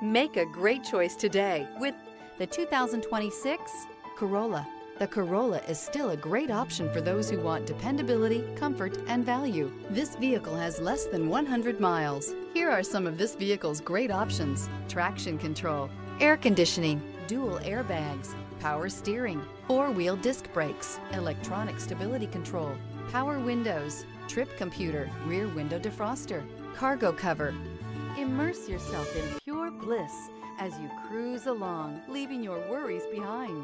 Make a great choice today with the 2026 Corolla. The Corolla is still a great option for those who want dependability, comfort, and value. This vehicle has less than 100 miles. Here are some of this vehicle's great options: traction control, air conditioning, dual airbags, power steering, four-wheel disc brakes, electronic stability control, power windows, trip computer, rear window defroster, cargo cover. Immerse yourself in pure bliss as you cruise along, leaving your worries behind.